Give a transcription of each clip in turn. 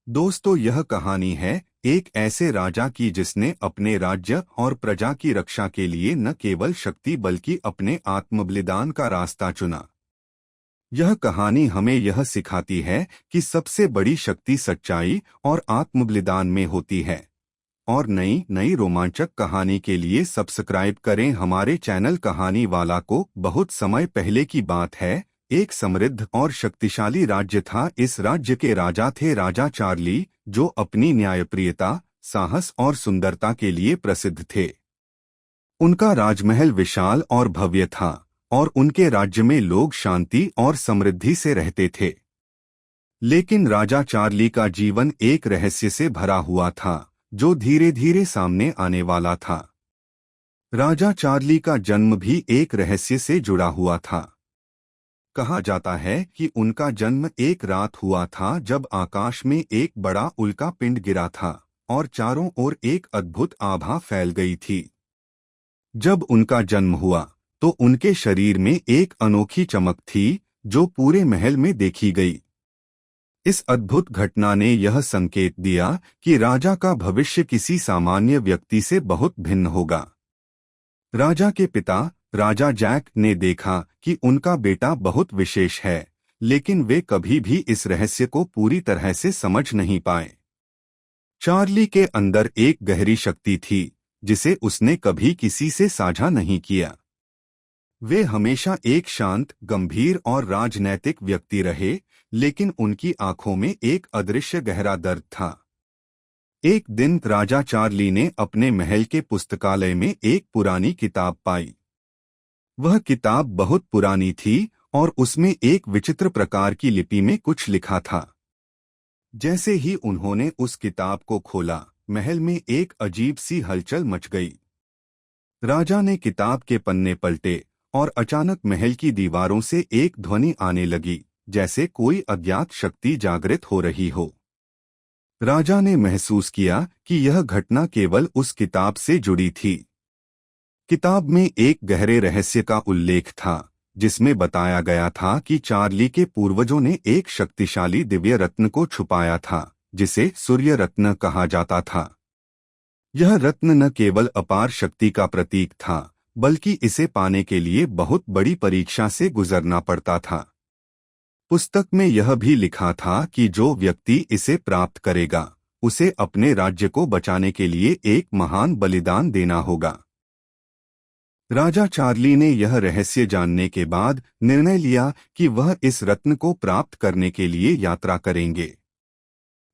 दोस्तों, यह कहानी है एक ऐसे राजा की जिसने अपने राज्य और प्रजा की रक्षा के लिए न केवल शक्ति बल्कि अपने आत्मबलिदान का रास्ता चुना। यह कहानी हमें यह सिखाती है कि सबसे बड़ी शक्ति सच्चाई और आत्मबलिदान में होती है। और नई नई रोमांचक कहानी के लिए सब्सक्राइब करें हमारे चैनल कहानी वाला को। बहुत समय पहले की बात है, एक समृद्ध और शक्तिशाली राज्य था। इस राज्य के राजा थे राजा चार्ली, जो अपनी न्यायप्रियता, साहस और सुंदरता के लिए प्रसिद्ध थे। उनका राजमहल विशाल और भव्य था और उनके राज्य में लोग शांति और समृद्धि से रहते थे। लेकिन राजा चार्ली का जीवन एक रहस्य से भरा हुआ था, जो धीरे धीरे सामने आने वाला था। राजा चार्ली का जन्म भी एक रहस्य से जुड़ा हुआ था। कहा जाता है कि उनका जन्म एक रात हुआ था जब आकाश में एक बड़ा उल्का पिंड गिरा था और चारों ओर एक अद्भुत आभा फैल गई थी। जब उनका जन्म हुआ तो उनके शरीर में एक अनोखी चमक थी, जो पूरे महल में देखी गई। इस अद्भुत घटना ने यह संकेत दिया कि राजा का भविष्य किसी सामान्य व्यक्ति से बहुत भिन्न होगा। राजा के पिता राजा जैक ने देखा कि उनका बेटा बहुत विशेष है, लेकिन वे कभी भी इस रहस्य को पूरी तरह से समझ नहीं पाए। चार्ली के अंदर एक गहरी शक्ति थी, जिसे उसने कभी किसी से साझा नहीं किया। वे हमेशा एक शांत, गंभीर और राजनैतिक व्यक्ति रहे, लेकिन उनकी आंखों में एक अदृश्य गहरा दर्द था। एक दिन राजा चार्ली ने अपने महल के पुस्तकालय में एक पुरानी किताब पाई। वह किताब बहुत पुरानी थी और उसमें एक विचित्र प्रकार की लिपि में कुछ लिखा था। जैसे ही उन्होंने उस किताब को खोला, महल में एक अजीब सी हलचल मच गई। राजा ने किताब के पन्ने पलटे और अचानक महल की दीवारों से एक ध्वनि आने लगी, जैसे कोई अज्ञात शक्ति जागृत हो रही हो। राजा ने महसूस किया कि यह घटना केवल उस किताब से जुड़ी थी। किताब में एक गहरे रहस्य का उल्लेख था, जिसमें बताया गया था कि चार्ली के पूर्वजों ने एक शक्तिशाली दिव्य रत्न को छुपाया था, जिसे सूर्य रत्न कहा जाता था। यह रत्न न केवल अपार शक्ति का प्रतीक था, बल्कि इसे पाने के लिए बहुत बड़ी परीक्षा से गुजरना पड़ता था। पुस्तक में यह भी लिखा था कि जो व्यक्ति इसे प्राप्त करेगा, उसे अपने राज्य को बचाने के लिए एक महान बलिदान देना होगा। राजा चार्ली ने यह रहस्य जानने के बाद निर्णय लिया कि वह इस रत्न को प्राप्त करने के लिए यात्रा करेंगे।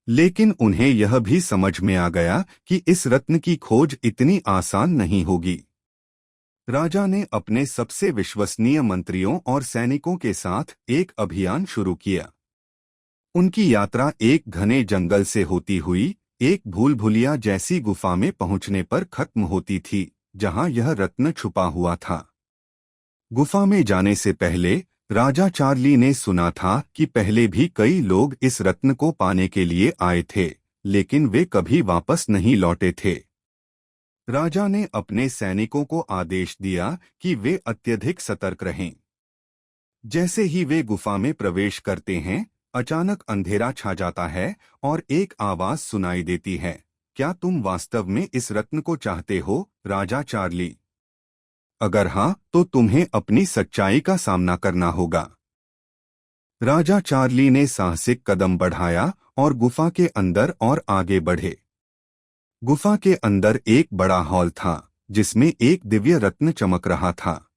लेकिन उन्हें यह भी समझ में आ गया कि इस रत्न की खोज इतनी आसान नहीं होगी। राजा ने अपने सबसे विश्वसनीय मंत्रियों और सैनिकों के साथ एक अभियान शुरू किया। उनकी यात्रा एक घने जंगल से होती हुई एक भूल-भुलैया जैसी गुफा में पहुंचने पर खत्म होती थी, जहां यह रत्न छुपा हुआ था। गुफा में जाने से पहले राजा चार्ली ने सुना था कि पहले भी कई लोग इस रत्न को पाने के लिए आए थे, लेकिन वे कभी वापस नहीं लौटे थे। राजा ने अपने सैनिकों को आदेश दिया कि वे अत्यधिक सतर्क रहें। जैसे ही वे गुफा में प्रवेश करते हैं, अचानक अंधेरा छा जाता है और एक आवाज सुनाई देती है, क्या तुम वास्तव में इस रत्न को चाहते हो, राजा चार्ली? अगर हाँ, तो तुम्हें अपनी सच्चाई का सामना करना होगा। राजा चार्ली ने साहसिक कदम बढ़ाया और गुफा के अंदर और आगे बढ़े। गुफा के अंदर एक बड़ा हॉल था, जिसमें एक दिव्य रत्न चमक रहा था।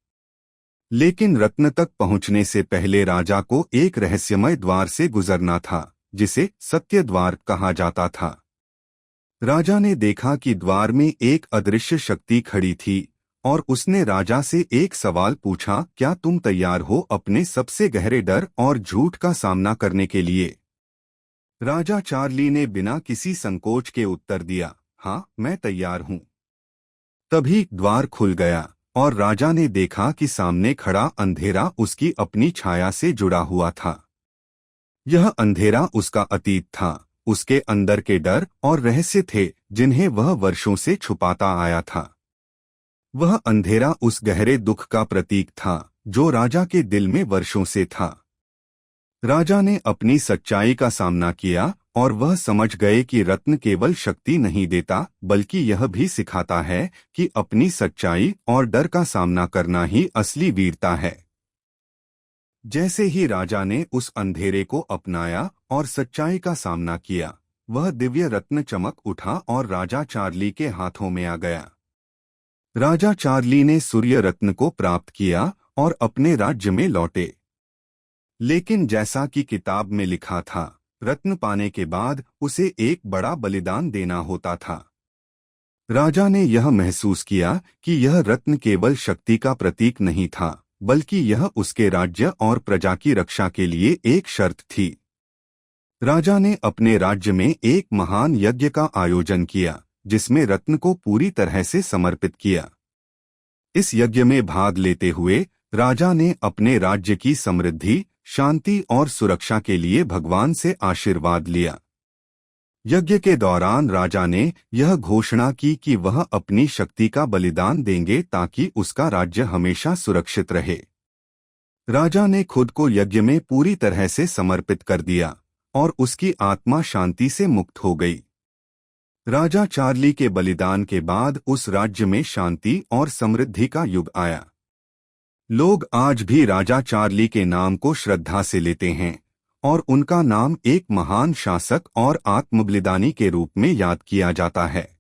लेकिन रत्न तक पहुंचने से पहले राजा को एक रहस्यमय द्वार से गुजरना था, जिसे सत्य द्वार कहा जाता था। राजा ने देखा कि द्वार में एक अदृश्य शक्ति खड़ी थी और उसने राजा से एक सवाल पूछा, क्या तुम तैयार हो अपने सबसे गहरे डर और झूठ का सामना करने के लिए? राजा चार्ली ने बिना किसी संकोच के उत्तर दिया, हाँ, मैं तैयार हूं। तभी द्वार खुल गया और राजा ने देखा कि सामने खड़ा अंधेरा उसकी अपनी छाया से जुड़ा हुआ था। यह अंधेरा उसका अतीत था, उसके अंदर के डर और रहस्य थे जिन्हें वह वर्षों से छुपाता आया था। वह अंधेरा उस गहरे दुख का प्रतीक था जो राजा के दिल में वर्षों से था। राजा ने अपनी सच्चाई का सामना किया और वह समझ गए कि रत्न केवल शक्ति नहीं देता बल्कि यह भी सिखाता है कि अपनी सच्चाई और डर का सामना करना ही असली वीरता है। जैसे ही राजा ने उस अंधेरे को अपनाया और सच्चाई का सामना किया, वह दिव्य रत्न चमक उठा और राजा चार्ली के हाथों में आ गया। राजा चार्ली ने सूर्य रत्न को प्राप्त किया और अपने राज्य में लौटे। लेकिन जैसा कि किताब में लिखा था, रत्न पाने के बाद उसे एक बड़ा बलिदान देना होता था। राजा ने यह महसूस किया कि यह रत्न केवल शक्ति का प्रतीक नहीं था, बल्कि यह उसके राज्य और प्रजा की रक्षा के लिए एक शर्त थी। राजा ने अपने राज्य में एक महान यज्ञ का आयोजन किया, जिसमें रत्न को पूरी तरह से समर्पित किया। इस यज्ञ में भाग लेते हुए राजा ने अपने राज्य की समृद्धि, शांति और सुरक्षा के लिए भगवान से आशीर्वाद लिया। यज्ञ के दौरान राजा ने यह घोषणा की कि वह अपनी शक्ति का बलिदान देंगे ताकि उसका राज्य हमेशा सुरक्षित रहे। राजा ने खुद को यज्ञ में पूरी तरह से समर्पित कर दिया और उसकी आत्मा शांति से मुक्त हो गई। राजा चार्ली के बलिदान के बाद उस राज्य में शांति और समृद्धि का युग आया। लोग आज भी राजा चार्ली के नाम को श्रद्धा से लेते हैं और उनका नाम एक महान शासक और आत्मबलिदानी के रूप में याद किया जाता है।